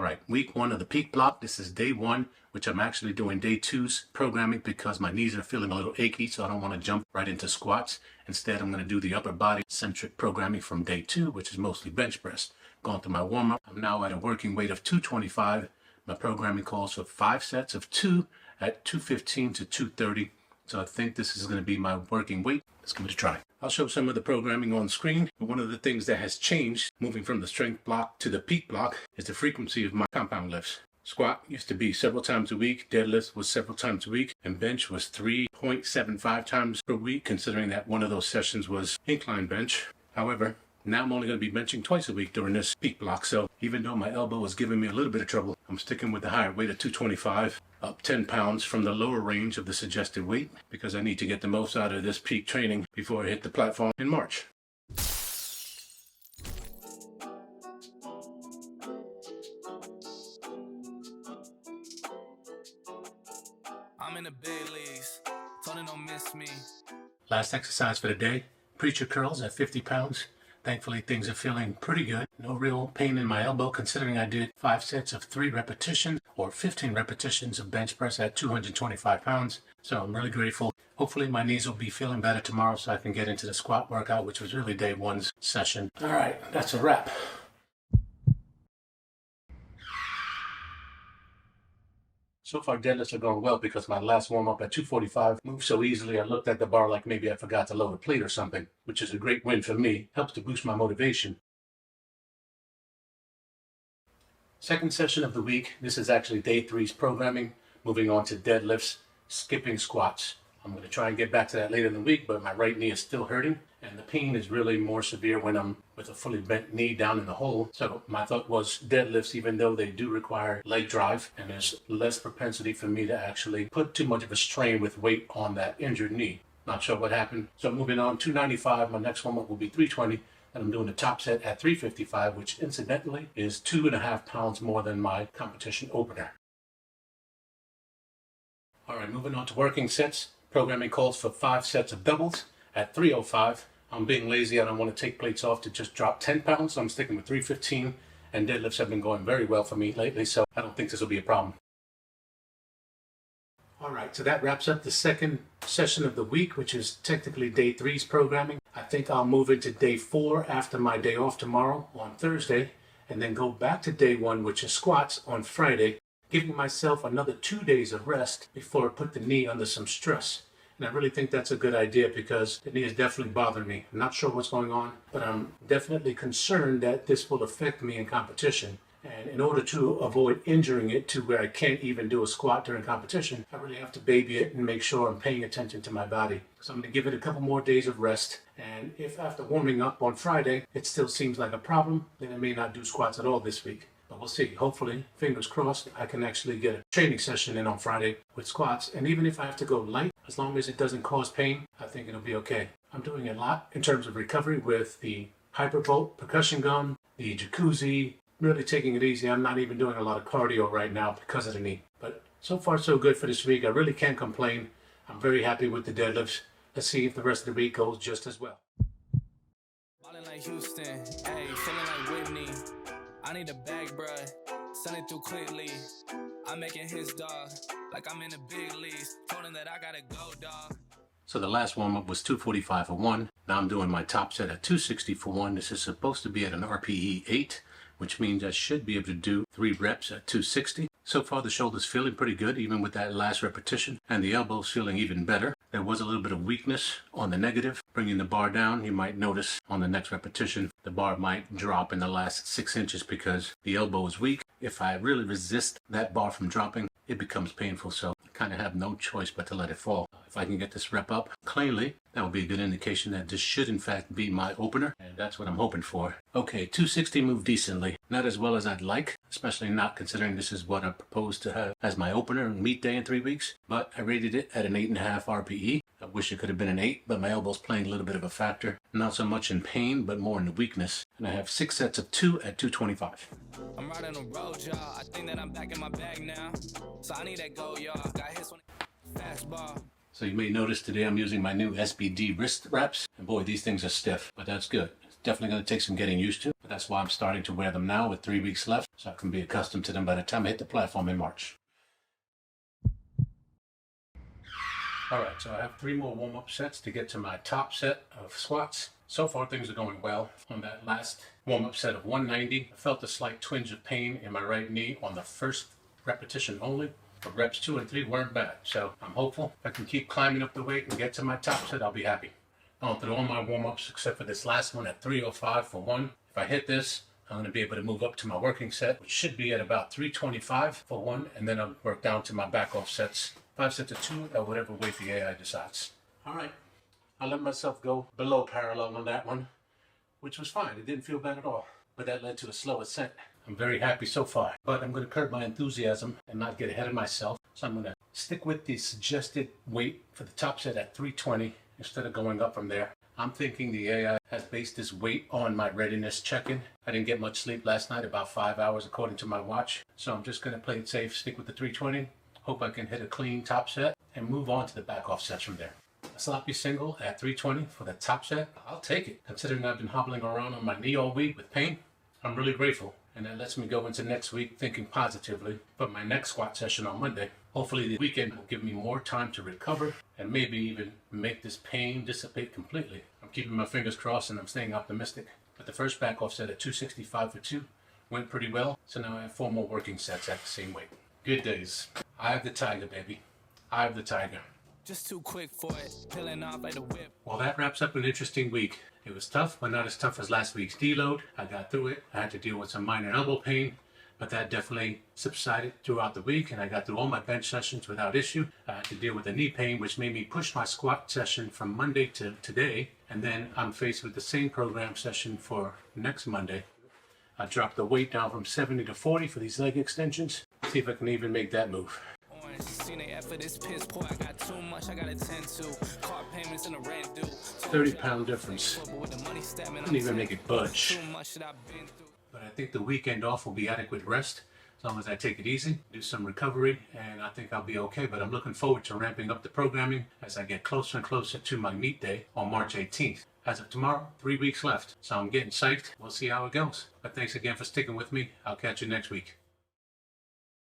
All right, week 1 of the peak block. This is day 1, which I'm actually doing day 2's programming because my knees are feeling a little achy, so I don't want to jump right into squats. Instead, I'm going to do the upper body centric programming from day 2, which is mostly bench press. Going through my warm-up, I'm now at a working weight of 225. My programming calls for 5 sets of 2 at 215 to 230. So I think this is going to be my working weight. Let's give it a try. I'll show some of the programming on screen. One of the things that has changed moving from the strength block to the peak block is the frequency of my compound lifts. Squat used to be several times a week, deadlift was several times a week, and bench was 3.75 times per week, considering that one of those sessions was incline bench. However, now I'm only going to be benching twice a week during this peak block, so even though my elbow is giving me a little bit of trouble, I'm sticking with the higher weight of 225, up 10 pounds from the lower range of the suggested weight, because I need to get the most out of this peak training before I hit the platform in March. I'm in the big leagues, Tony don't miss me. Last exercise for the day, preacher curls at 50 pounds. Thankfully, things are feeling pretty good. No real pain in my elbow, considering I did 5 sets of 3 repetitions or 15 repetitions of bench press at 225 pounds. So I'm really grateful. Hopefully my knees will be feeling better tomorrow so I can get into the squat workout, which was really day 1's session. All right, that's a wrap. So far, deadlifts are going well because my last warm-up at 245 moved so easily I looked at the bar like maybe I forgot to load a plate or something, which is a great win for me. Helps to boost my motivation. Second session of the week. This is actually day 3's programming. Moving on to deadlifts, skipping squats. I'm going to try and get back to that later in the week, but my right knee is still hurting, and the pain is really more severe when I'm with a fully bent knee down in the hole. So my thought was deadlifts, even though they do require leg drive, and there's less propensity for me to actually put too much of a strain with weight on that injured knee. Not sure what happened. So moving on, 295. My next warm-up will be 320, and I'm doing the top set at 355, which incidentally is 2.5 pounds more than my competition opener. All right, moving on to working sets. Programming calls for 5 sets of doubles at 305. I'm being lazy. I don't want to take plates off to just drop 10 pounds, so I'm sticking with 315. And deadlifts have been going very well for me lately, so I don't think this will be a problem. All right, so that wraps up the second session of the week, which is technically day 3's programming. I think I'll move into day 4 after my day off tomorrow on Thursday, and then go back to day 1, which is squats, on Friday, giving myself another 2 days of rest before I put the knee under some stress. And I really think that's a good idea because the knee is definitely bothering me. I'm not sure what's going on, but I'm definitely concerned that this will affect me in competition. And in order to avoid injuring it to where I can't even do a squat during competition, I really have to baby it and make sure I'm paying attention to my body. So I'm going to give it a couple more days of rest. And if after warming up on Friday, it still seems like a problem, then I may not do squats at all this week. But we'll see. Hopefully, fingers crossed, I can actually get a training session in on Friday with squats. And even if I have to go light, as long as it doesn't cause pain, I think it'll be okay. I'm doing a lot in terms of recovery with the Hypervolt percussion gun, the jacuzzi, really taking it easy. I'm not even doing a lot of cardio right now because of the knee. But so far, so good for this week. I really can't complain. I'm very happy with the deadlifts. Let's see if the rest of the week goes just as well. Ballin' like Houston, hey, feeling like Whitney. I need a bag, bruh. Send it through quickly. I'm making his dog like I'm in the big leagues. Told him that I gotta go, dog. So the last warm-up was 245 for 1. Now I'm doing my top set at 260 for 1. This is supposed to be at an RPE 8, which means I should be able to do 3 reps at 260. So far the shoulder's feeling pretty good, even with that last repetition, and the elbow's feeling even better. There was a little bit of weakness on the negative. Bringing the bar down, you might notice on the next repetition, the bar might drop in the last 6 inches because the elbow is weak. If I really resist that bar from dropping, it becomes painful, so I kind of have no choice but to let it fall. If I can get this rep up cleanly, that would be a good indication that this should in fact be my opener, and that's what I'm hoping for. Okay, 260 moved decently. Not as well as I'd like, especially not considering this is what I proposed to have as my opener and meet day in 3 weeks, but I rated it at an 8.5 RPE. I wish it could have been an 8, but my elbow's playing a little bit of a factor. Not so much in pain, but more in the weakness. And I have 6 sets of 2 at 225. I'm riding the road, y'all. I think that I'm back in my bag now. So I need that go, y'all. Got hits on fastball. So you may notice today I'm using my new SBD wrist wraps. And boy, these things are stiff, but that's good. definitely going to take some getting used to, but that's why I'm starting to wear them now with 3 weeks left, so I can be accustomed to them by the time I hit the platform in March. Alright, so I have 3 more warm-up sets to get to my top set of squats. So far things are going well. On that last warm-up set of 190, I felt a slight twinge of pain in my right knee on the first repetition only, but reps 2 and 3 weren't bad. So I'm hopeful if I can keep climbing up the weight and get to my top set, I'll be happy. Gone through all my warm-ups except for this last one at 305 for 1. If I hit this, I'm going to be able to move up to my working set, which should be at about 325 for 1, and then I'll work down to my back-off sets. 5 sets of 2 at whatever weight the AI decides. Alright, I let myself go below parallel on that one, which was fine. It didn't feel bad at all, but that led to a slow ascent. I'm very happy so far, but I'm going to curb my enthusiasm and not get ahead of myself. So I'm going to stick with the suggested weight for the top set at 320 instead of going up from there. I'm thinking the AI has based this weight on my readiness check-in. I didn't get much sleep last night, about 5 hours according to my watch. So I'm just going to play it safe, stick with the 320. Hope I can hit a clean top set and move on to the back off sets from there. A sloppy single at 320 for the top set, I'll take it. Considering I've been hobbling around on my knee all week with pain, I'm really grateful. And that lets me go into next week thinking positively for my next squat session on Monday. Hopefully the weekend will give me more time to recover and maybe even make this pain dissipate completely. I'm keeping my fingers crossed and I'm staying optimistic. But the first back off set at 265 for 2 went pretty well. So now I have 4 more working sets at the same weight. Good days. I have the tiger, baby. I have the tiger. Just too quick for it, peeling off like a whip. Well, that wraps up an interesting week. It was tough, but not as tough as last week's deload. I got through it. I had to deal with some minor elbow pain, but that definitely subsided throughout the week, and I got through all my bench sessions without issue. I had to deal with the knee pain, which made me push my squat session from Monday to today, and then I'm faced with the same program session for next Monday. I dropped the weight down from 70 to 40 for these leg extensions. See if I can even make that move. Seen they effort, this piss poor. I got too much, I gotta tend to. Car payments and the rent due. 30-pound difference. Didn't even make it budge. But I think the weekend off will be adequate rest as long as I take it easy, do some recovery, and I think I'll be okay. But I'm looking forward to ramping up the programming as I get closer and closer to my meet day on March 18th. As of tomorrow, 3 weeks left, so I'm getting psyched. We'll see how it goes. But thanks again for sticking with me. I'll catch you next week.